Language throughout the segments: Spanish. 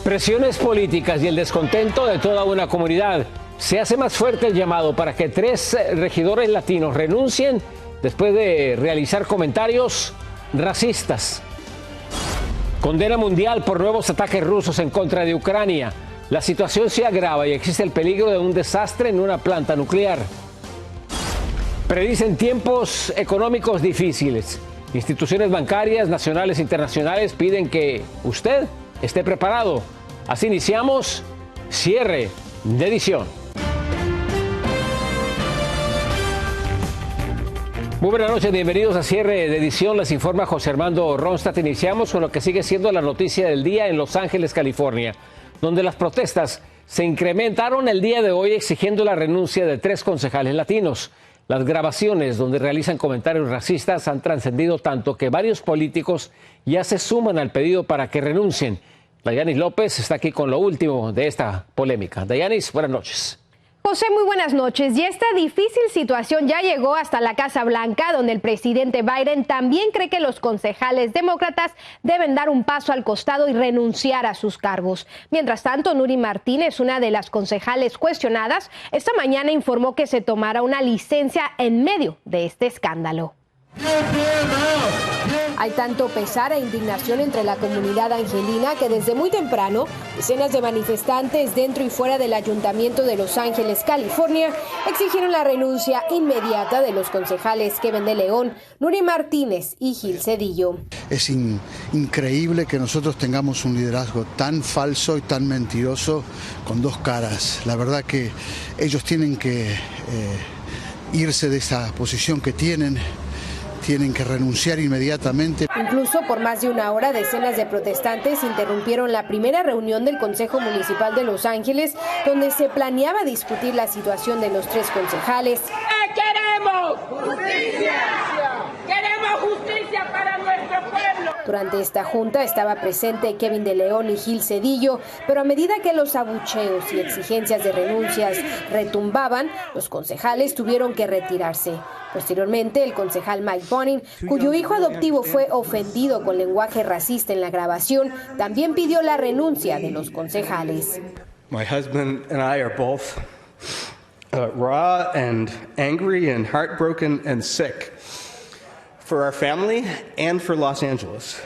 Presiones políticas y el descontento de toda una comunidad. Se hace más fuerte el llamado para que 3 regidores latinos renuncien después de realizar comentarios racistas. Condena mundial por nuevos ataques rusos en contra de Ucrania. La situación se agrava y existe el peligro de un desastre en una planta nuclear. Predicen tiempos económicos difíciles. Instituciones bancarias nacionales e internacionales piden que usted esté preparado. Así iniciamos cierre de edición. Muy buenas noches, bienvenidos a cierre de edición. Les informa José Armando Ronstadt. Iniciamos con lo que sigue siendo la noticia del día en Los Ángeles, California, donde las protestas se incrementaron el día de hoy exigiendo la renuncia de 3 concejales latinos. Las grabaciones donde realizan comentarios racistas han trascendido tanto que varios políticos ya se suman al pedido para que renuncien. Dayanis López está aquí con lo último de esta polémica. Dayanis, buenas noches. José, muy buenas noches. Y esta difícil situación ya llegó hasta la Casa Blanca, donde el presidente Biden también cree que los concejales demócratas deben dar un paso al costado y renunciar a sus cargos. Mientras tanto, Nury Martínez, una de las concejales cuestionadas, esta mañana informó que se tomará una licencia en medio de este escándalo. Hay tanto pesar e indignación entre la comunidad angelina que desde muy temprano decenas de manifestantes dentro y fuera del Ayuntamiento de Los Ángeles, California, exigieron la renuncia inmediata de los concejales Kevin de León, Nury Martínez y Gil Cedillo. Es increíble que nosotros tengamos un liderazgo tan falso y tan mentiroso con 2 caras. La verdad que ellos tienen que irse de esa posición que tienen que renunciar inmediatamente. Incluso por más de una hora, decenas de protestantes interrumpieron la primera reunión del Consejo Municipal de Los Ángeles, donde se planeaba discutir la situación de los 3 concejales. ¡Queremos justicia! ¡Queremos justicia para nuestro pueblo! Durante esta junta estaba presente Kevin de León y Gil Cedillo, pero a medida que los abucheos y exigencias de renuncias retumbaban, los concejales tuvieron que retirarse. Posteriormente, el concejal Mike Bonin, cuyo hijo adoptivo fue ofendido con lenguaje racista en la grabación, también pidió la renuncia de los concejales. My husband and I are both raw and angry and heartbroken and sick for our family and for Los Angeles.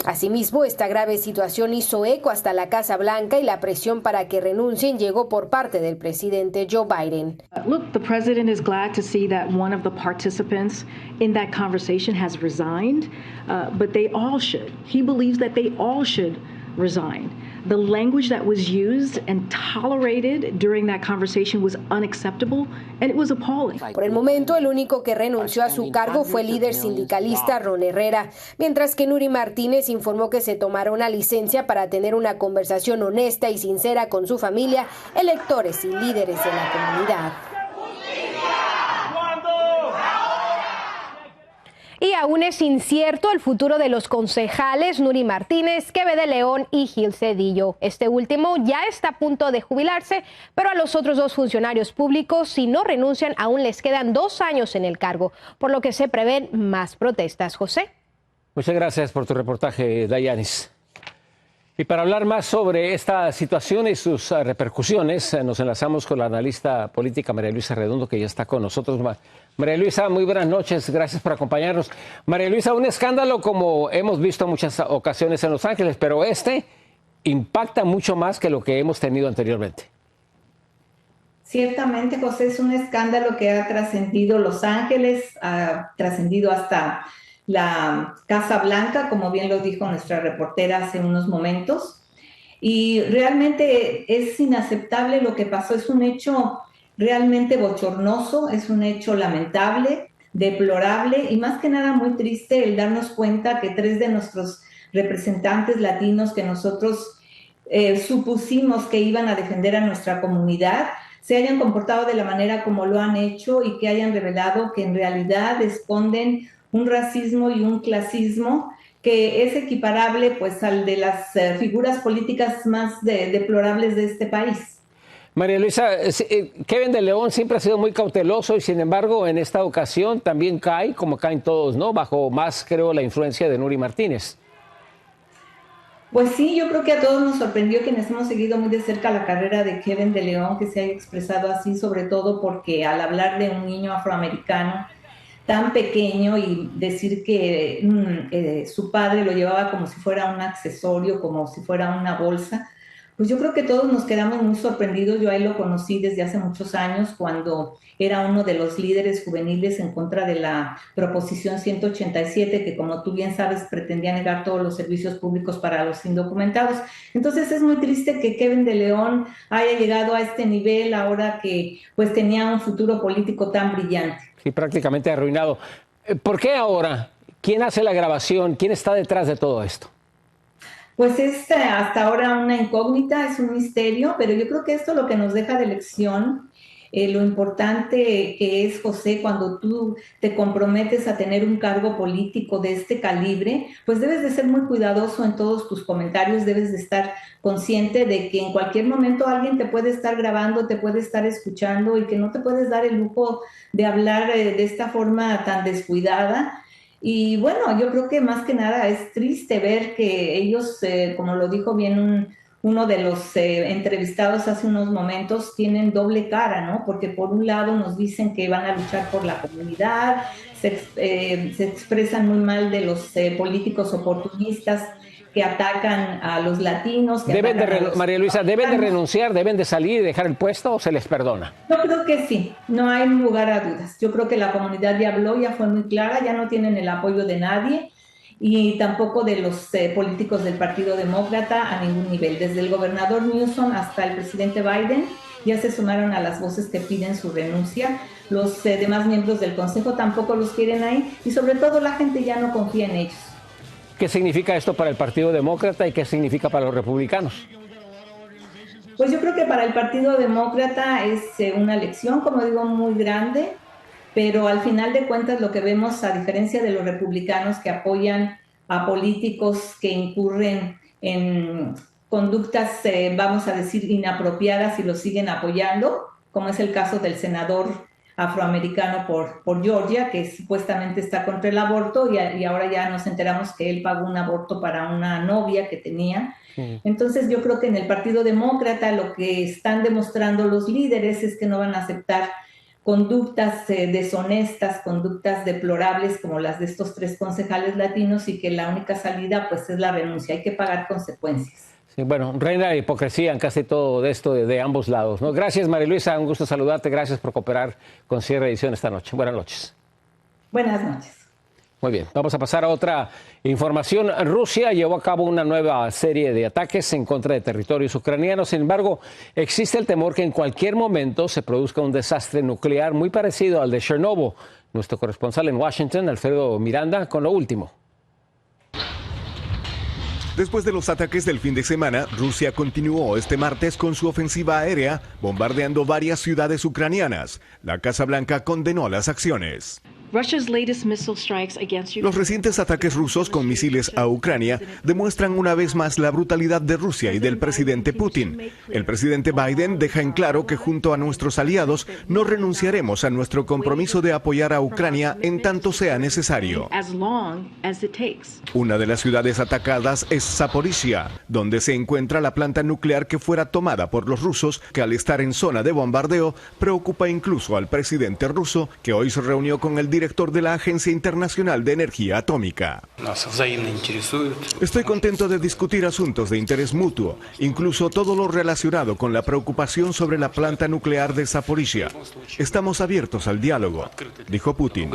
Asimismo, esta grave situación hizo eco hasta la Casa Blanca y la presión para que renuncien llegó por parte del presidente Joe Biden. Look, the president is glad to see that one of the participants in that conversation has resigned, but they all should. He believes that they all should resign. The language that was used and tolerated during that conversation was unacceptable, and it was appalling. Por el momento, el único que renunció a su cargo fue el líder sindicalista Ron Herrera, mientras que Nury Martínez informó que se tomará una licencia para tener una conversación honesta y sincera con su familia, electores y líderes de la comunidad. Y aún es incierto el futuro de los concejales Nury Martínez, Kevin de León y Gil Cedillo. Este último ya está a punto de jubilarse, pero a los otros 2 funcionarios públicos, si no renuncian, aún les quedan 2 años en el cargo, por lo que se prevén más protestas. José. Muchas gracias por tu reportaje, Dayanis. Y para hablar más sobre esta situación y sus repercusiones, nos enlazamos con la analista política María Luisa Redondo, que ya está con nosotros. María Luisa, muy buenas noches, gracias por acompañarnos. María Luisa, un escándalo como hemos visto en muchas ocasiones en Los Ángeles, pero este impacta mucho más que lo que hemos tenido anteriormente. Ciertamente, José, es un escándalo que ha trascendido Los Ángeles, ha trascendido hasta la Casa Blanca, como bien lo dijo nuestra reportera hace unos momentos, y realmente es inaceptable lo que pasó. Es un hecho realmente bochornoso, es un hecho lamentable, deplorable y más que nada muy triste el darnos cuenta que 3 de nuestros representantes latinos que nosotros supusimos que iban a defender a nuestra comunidad se hayan comportado de la manera como lo han hecho y que hayan revelado que en realidad esconden un racismo y un clasismo que es equiparable pues al de las figuras políticas más deplorables de este país. María Luisa, Kevin de León siempre ha sido muy cauteloso y sin embargo en esta ocasión también cae, como caen todos, ¿no? Bajo más, creo, la influencia de Nury Martínez. Pues sí, yo creo que a todos nos sorprendió quienes hemos seguido muy de cerca la carrera de Kevin de León, que se haya expresado así, sobre todo porque al hablar de un niño afroamericano tan pequeño y decir que su padre lo llevaba como si fuera un accesorio, como si fuera una bolsa, pues yo creo que todos nos quedamos muy sorprendidos. Yo a él lo conocí desde hace muchos años cuando era uno de los líderes juveniles en contra de la Proposición 187, que como tú bien sabes pretendía negar todos los servicios públicos para los indocumentados. Entonces es muy triste que Kevin de León haya llegado a este nivel ahora que pues tenía un futuro político tan brillante. Sí, prácticamente arruinado. ¿Por qué ahora? ¿Quién hace la grabación? ¿Quién está detrás de todo esto? Pues es hasta ahora una incógnita, es un misterio, pero yo creo que esto lo que nos deja de lección, lo importante que es, José, cuando tú te comprometes a tener un cargo político de este calibre, pues debes de ser muy cuidadoso en todos tus comentarios, debes de estar consciente de que en cualquier momento alguien te puede estar grabando, te puede estar escuchando y que no te puedes dar el lujo de hablar de esta forma tan descuidada. Y bueno, yo creo que más que nada es triste ver que ellos, como lo dijo bien uno de los entrevistados hace unos momentos, tienen doble cara, ¿no? Porque por un lado nos dicen que van a luchar por la comunidad, se expresan muy mal de los políticos oportunistas que atacan a los latinos. María Luisa, ¿deben de renunciar, deben de salir y dejar el puesto o se les perdona? Yo creo que sí, no hay lugar a dudas. Yo creo que la comunidad ya habló, ya fue muy clara, ya no tienen el apoyo de nadie y tampoco de los políticos del Partido Demócrata a ningún nivel. Desde el gobernador Newsom hasta el presidente Biden ya se sumaron a las voces que piden su renuncia. Los demás miembros del Consejo tampoco los quieren ahí y sobre todo la gente ya no confía en ellos. ¿Qué significa esto para el Partido Demócrata y qué significa para los republicanos? Pues yo creo que para el Partido Demócrata es una lección, como digo, muy grande, pero al final de cuentas lo que vemos, a diferencia de los republicanos que apoyan a políticos que incurren en conductas, vamos a decir, inapropiadas y los siguen apoyando, como es el caso del senador afroamericano por Georgia, que supuestamente está contra el aborto y ahora ya nos enteramos que él pagó un aborto para una novia que tenía. Entonces yo creo que en el Partido Demócrata lo que están demostrando los líderes es que no van a aceptar conductas deshonestas, conductas deplorables como las de estos 3 concejales latinos y que la única salida pues es la renuncia, hay que pagar consecuencias. Sí, bueno, reina la hipocresía en casi todo esto de ambos lados, ¿no? Gracias, María Luisa, un gusto saludarte, gracias por cooperar con Cierre Edición esta noche. Buenas noches. Buenas noches. Muy bien, vamos a pasar a otra información. Rusia llevó a cabo una nueva serie de ataques en contra de territorios ucranianos. Sin embargo, existe el temor que en cualquier momento se produzca un desastre nuclear muy parecido al de Chernobyl. Nuestro corresponsal en Washington, Alfredo Miranda, con lo último. Después de los ataques del fin de semana, Rusia continuó este martes con su ofensiva aérea, bombardeando varias ciudades ucranianas. La Casa Blanca condenó las acciones. Los recientes ataques rusos con misiles a Ucrania demuestran una vez más la brutalidad de Rusia y del presidente Putin. El presidente Biden deja en claro que junto a nuestros aliados no renunciaremos a nuestro compromiso de apoyar a Ucrania en tanto sea necesario. Una de las ciudades atacadas es Zaporizhia, donde se encuentra la planta nuclear que fuera tomada por los rusos, que al estar en zona de bombardeo preocupa incluso al presidente ruso, que hoy se reunió con el director de la Agencia Internacional de Energía Atómica. Estoy contento de discutir asuntos de interés mutuo, incluso todo lo relacionado con la preocupación sobre la planta nuclear de Zaporizhia. Estamos abiertos al diálogo, dijo Putin.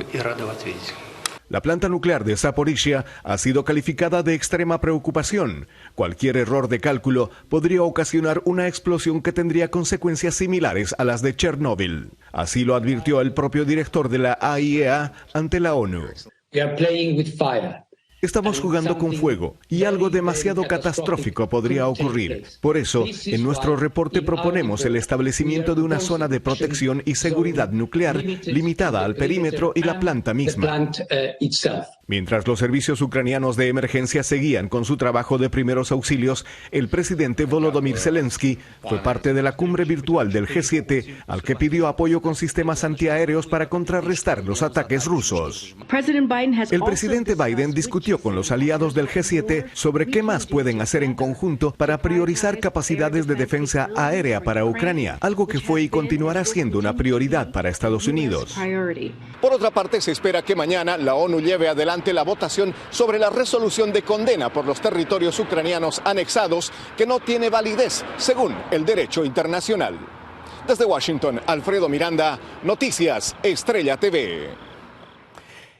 La planta nuclear de Zaporizhia ha sido calificada de extrema preocupación. Cualquier error de cálculo podría ocasionar una explosión que tendría consecuencias similares a las de Chernóbil. Así lo advirtió el propio director de la AIEA ante la ONU. Estamos jugando con fuego y algo demasiado catastrófico podría ocurrir. Por eso, en nuestro reporte proponemos el establecimiento de una zona de protección y seguridad nuclear limitada al perímetro y la planta misma. Mientras los servicios ucranianos de emergencia seguían con su trabajo de primeros auxilios, el presidente Volodymyr Zelensky fue parte de la cumbre virtual del G7, al que pidió apoyo con sistemas antiaéreos para contrarrestar los ataques rusos. El presidente Biden discutió discutió con los aliados del G7 sobre qué más pueden hacer en conjunto para priorizar capacidades de defensa aérea para Ucrania, algo que fue y continuará siendo una prioridad para Estados Unidos. Por otra parte, se espera que mañana la ONU lleve adelante la votación sobre la resolución de condena por los territorios ucranianos anexados, que no tiene validez según el derecho internacional. Desde Washington, Alfredo Miranda, Noticias Estrella TV.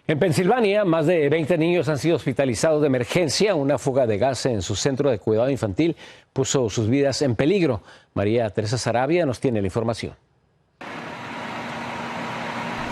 En Pensilvania, más de 20 niños han sido hospitalizados de emergencia. Una fuga de gas en su centro de cuidado infantil puso sus vidas en peligro. María Teresa Sarabia nos tiene la información.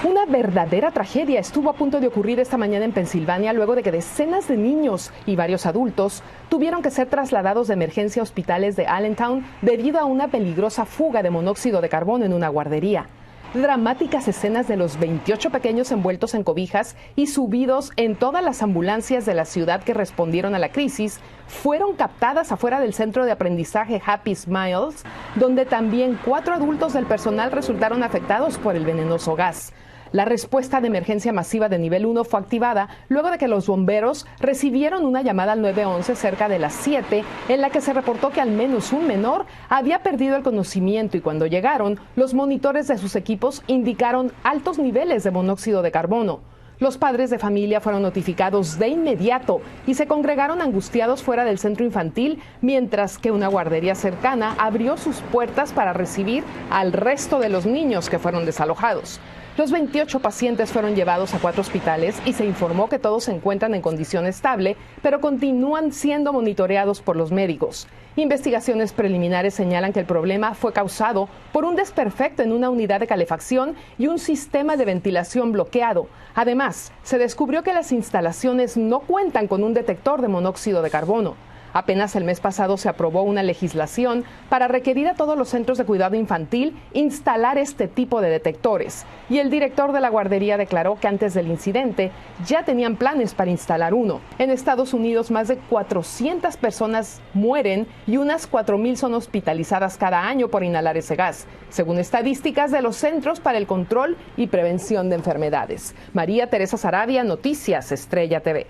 Una verdadera tragedia estuvo a punto de ocurrir esta mañana en Pensilvania luego de que decenas de niños y varios adultos tuvieron que ser trasladados de emergencia a hospitales de Allentown debido a una peligrosa fuga de monóxido de carbono en una guardería. Dramáticas escenas de los 28 pequeños envueltos en cobijas y subidos en todas las ambulancias de la ciudad que respondieron a la crisis fueron captadas afuera del centro de aprendizaje Happy Smiles, donde también 4 adultos del personal resultaron afectados por el venenoso gas. La respuesta de emergencia masiva de nivel 1 fue activada luego de que los bomberos recibieron una llamada al 911 cerca de las 7 en la que se reportó que al menos un menor había perdido el conocimiento, y cuando llegaron, los monitores de sus equipos indicaron altos niveles de monóxido de carbono. Los padres de familia fueron notificados de inmediato y se congregaron angustiados fuera del centro infantil, mientras que una guardería cercana abrió sus puertas para recibir al resto de los niños que fueron desalojados. Los 28 pacientes fueron llevados a 4 hospitales y se informó que todos se encuentran en condición estable, pero continúan siendo monitoreados por los médicos. Investigaciones preliminares señalan que el problema fue causado por un desperfecto en una unidad de calefacción y un sistema de ventilación bloqueado. Además, se descubrió que las instalaciones no cuentan con un detector de monóxido de carbono. Apenas el mes pasado se aprobó una legislación para requerir a todos los centros de cuidado infantil instalar este tipo de detectores. Y el director de la guardería declaró que antes del incidente ya tenían planes para instalar uno. En Estados Unidos, más de 400 personas mueren y unas 4,000 son hospitalizadas cada año por inhalar ese gas, según estadísticas de los Centros para el Control y Prevención de Enfermedades. María Teresa Sarabia, Noticias Estrella TV.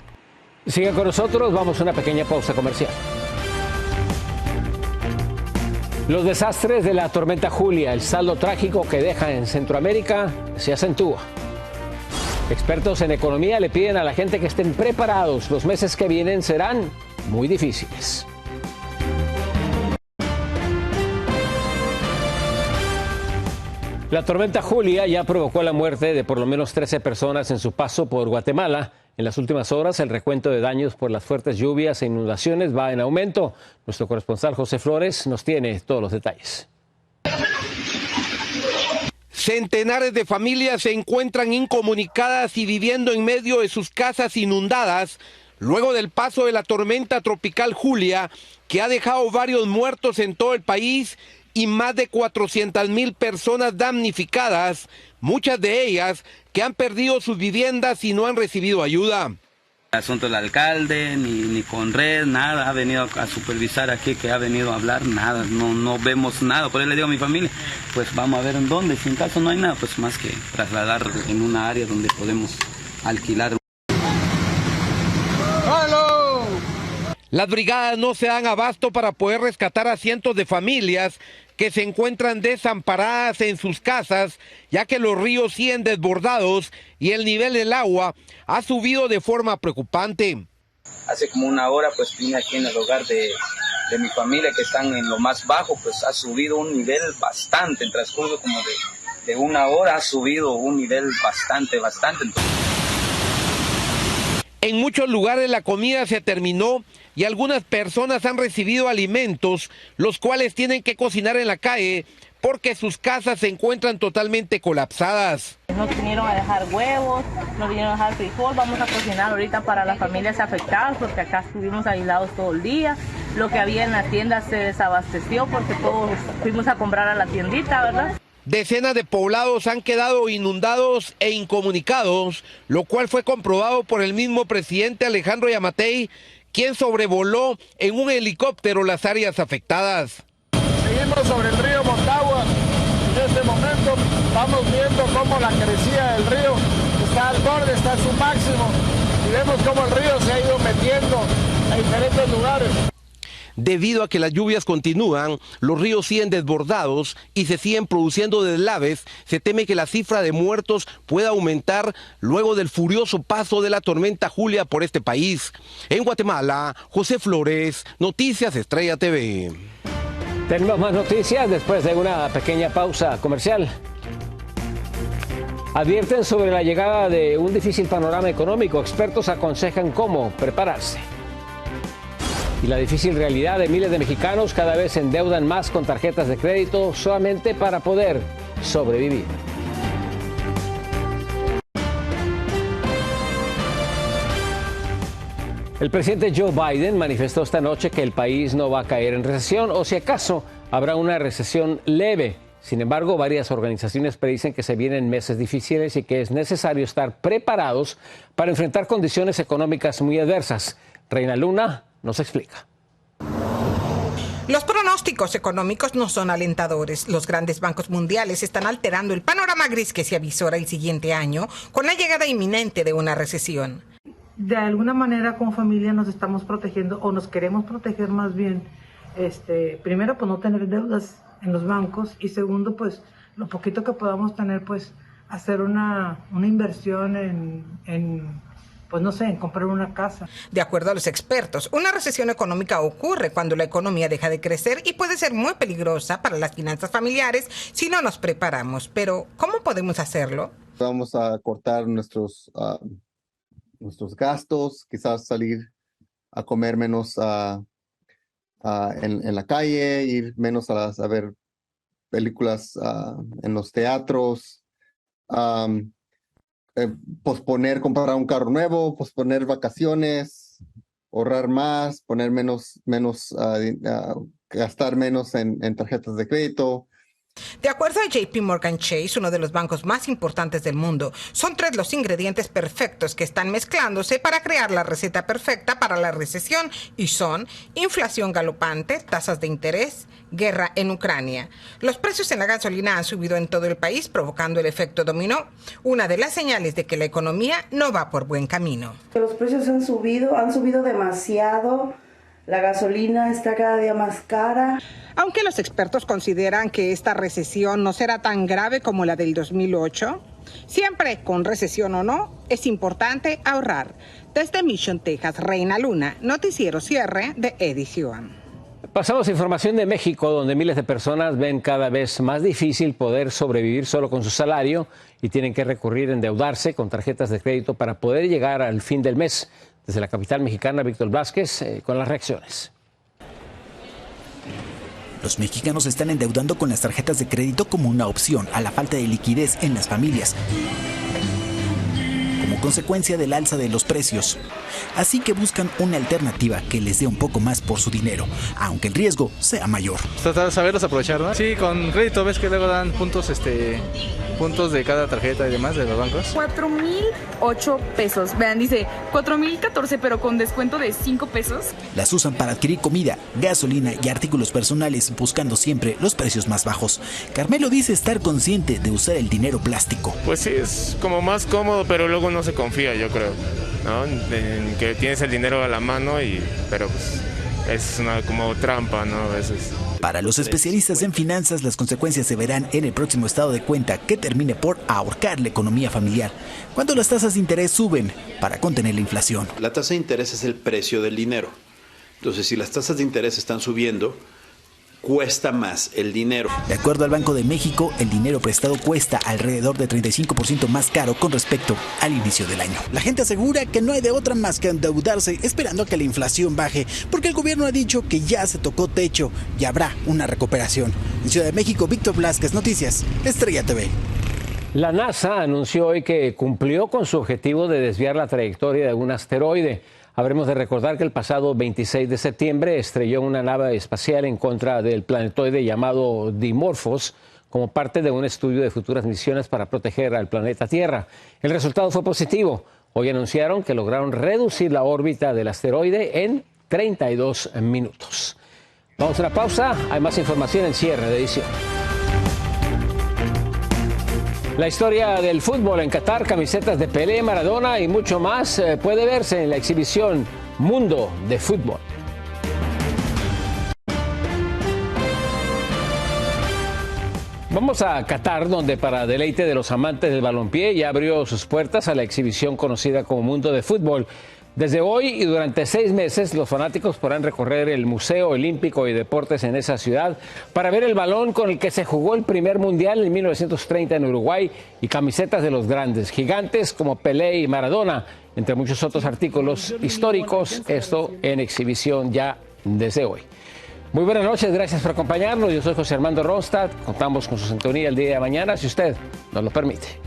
Sigan con nosotros, vamos a una pequeña pausa comercial. Los desastres de la tormenta Julia, el saldo trágico que deja en Centroamérica, se acentúa. Expertos en economía le piden a la gente que estén preparados. Los meses que vienen serán muy difíciles. La tormenta Julia ya provocó la muerte de por lo menos 13 personas en su paso por Guatemala. En las últimas horas, el recuento de daños por las fuertes lluvias e inundaciones va en aumento. Nuestro corresponsal José Flores nos tiene todos los detalles. Centenares de familias se encuentran incomunicadas y viviendo en medio de sus casas inundadas luego del paso de la tormenta tropical Julia, que ha dejado varios muertos en todo el país y más de 400,000 personas damnificadas, muchas de ellas que han perdido sus viviendas y no han recibido ayuda. Asunto del alcalde, ni Conred, nada, ha venido a supervisar aquí, que ha venido a hablar, nada, no vemos nada. Por eso le digo a mi familia, pues vamos a ver en dónde, si en caso no hay nada, pues más que trasladar en una área donde podemos alquilar. Las brigadas no se dan abasto para poder rescatar a cientos de familias que se encuentran desamparadas en sus casas, ya que los ríos siguen desbordados y el nivel del agua ha subido de forma preocupante. Hace como una hora pues vine aquí en el hogar de mi familia, que están en lo más bajo, pues ha subido un nivel bastante, en transcurso como de una hora ha subido un nivel bastante. En muchos lugares la comida se terminó y algunas personas han recibido alimentos, los cuales tienen que cocinar en la calle porque sus casas se encuentran totalmente colapsadas. Nos vinieron a dejar huevos, nos vinieron a dejar frijol, vamos a cocinar ahorita para las familias afectadas porque acá estuvimos aislados todo el día. Lo que había en la tienda se desabasteció porque todos fuimos a comprar a la tiendita, ¿verdad? Decenas de poblados han quedado inundados e incomunicados, lo cual fue comprobado por el mismo presidente Alejandro Yamatei, quien sobrevoló en un helicóptero las áreas afectadas. Seguimos sobre el río Motagua. En este momento vamos viendo cómo la crecida del río está al borde, está a su máximo. y vemos cómo el río se ha ido metiendo a diferentes lugares. Debido a que las lluvias continúan, los ríos siguen desbordados y se siguen produciendo deslaves, se teme que la cifra de muertos pueda aumentar luego del furioso paso de la tormenta Julia por este país. En Guatemala, José Flores, Noticias Estrella TV. Tenemos más noticias después de una pequeña pausa comercial. Advierten sobre la llegada de un difícil panorama económico. Expertos aconsejan cómo prepararse. Y la difícil realidad de miles de mexicanos cada vez se endeudan más con tarjetas de crédito solamente para poder sobrevivir. El presidente Joe Biden manifestó esta noche que el país no va a caer en recesión o si acaso habrá una recesión leve. Sin embargo, varias organizaciones predicen que se vienen meses difíciles y que es necesario estar preparados para enfrentar condiciones económicas muy adversas. Reina Luna nos explica. Los pronósticos económicos no son alentadores. Los grandes bancos mundiales están alterando el panorama gris que se avisora el siguiente año con la llegada inminente de una recesión. De alguna manera, como familia, nos estamos protegiendo o nos queremos proteger más bien. Primero, pues no tener deudas en los bancos y segundo, pues lo poquito que podamos tener, pues hacer una inversión en pues no sé, en comprar una casa. De acuerdo a los expertos, una recesión económica ocurre cuando la economía deja de crecer y puede ser muy peligrosa para las finanzas familiares si no nos preparamos. Pero, ¿cómo podemos hacerlo? Vamos a cortar nuestros gastos, quizás salir a comer menos en la calle, ir menos a ver películas en los teatros, posponer comprar un carro nuevo, posponer vacaciones, ahorrar más, gastar menos en tarjetas de crédito. De acuerdo a JP Morgan Chase, uno de los bancos más importantes del mundo, son 3 los ingredientes perfectos que están mezclándose para crear la receta perfecta para la recesión y son inflación galopante, tasas de interés, guerra en Ucrania. Los precios en la gasolina han subido en todo el país, provocando el efecto dominó, una de las señales de que la economía no va por buen camino. Los precios han subido demasiado. La gasolina está cada día más cara. Aunque los expertos consideran que esta recesión no será tan grave como la del 2008, siempre, con recesión o no, es importante ahorrar. Desde Mission, Texas, Reina Luna, Noticiero Cierre de Edición. Pasamos a información de México, donde miles de personas ven cada vez más difícil poder sobrevivir solo con su salario y tienen que recurrir a endeudarse con tarjetas de crédito para poder llegar al fin del mes. Desde la capital mexicana, Víctor Vázquez, con las reacciones. Los mexicanos se están endeudando con las tarjetas de crédito como una opción a la falta de liquidez en las familias, como consecuencia del alza de los precios. Así que buscan una alternativa que les dé un poco más por su dinero, aunque el riesgo sea mayor. Tratar de saberlos aprovechar, ¿no? Sí, con crédito ves que luego dan puntos de cada tarjeta y demás de los bancos. 4,008 pesos. Vean, dice 4,014, pero con descuento de 5 pesos. Las usan para adquirir comida, gasolina y artículos personales, buscando siempre los precios más bajos. Carmelo dice estar consciente de usar el dinero plástico. Pues sí, es como más cómodo, pero luego no se confía, yo creo, ¿no? En que tienes el dinero a la mano, pero pues es como trampa, ¿no? A veces. Para los especialistas en finanzas, las consecuencias se verán en el próximo estado de cuenta que termine por ahorcar la economía familiar, cuando las tasas de interés suben para contener la inflación. La tasa de interés es el precio del dinero. Entonces, si las tasas de interés están subiendo, cuesta más el dinero. De acuerdo al Banco de México, el dinero prestado cuesta alrededor de 35% más caro con respecto al inicio del año. La gente asegura que no hay de otra más que endeudarse esperando a que la inflación baje, porque el gobierno ha dicho que ya se tocó techo y habrá una recuperación. En Ciudad de México, Víctor Blasquez, Noticias Estrella TV. La NASA anunció hoy que cumplió con su objetivo de desviar la trayectoria de un asteroide. Habremos de recordar que el pasado 26 de septiembre estrelló una nave espacial en contra del planetoide llamado Dimorphos como parte de un estudio de futuras misiones para proteger al planeta Tierra. El resultado fue positivo. Hoy anunciaron que lograron reducir la órbita del asteroide en 32 minutos. Vamos a una pausa. Hay más información en Cierre de Edición. La historia del fútbol en Qatar, camisetas de Pelé, Maradona y mucho más puede verse en la exhibición Mundo de Fútbol. Vamos a Qatar, donde para deleite de los amantes del balompié ya abrió sus puertas a la exhibición conocida como Mundo de Fútbol. Desde hoy y durante 6 meses, los fanáticos podrán recorrer el Museo Olímpico de Deportes en esa ciudad para ver el balón con el que se jugó el primer mundial en 1930 en Uruguay y camisetas de los grandes gigantes como Pelé y Maradona, entre muchos otros artículos históricos, esto en exhibición ya desde hoy. Muy buenas noches, gracias por acompañarnos. Yo soy José Armando Ronstadt. Contamos con su sintonía el día de mañana, si usted nos lo permite.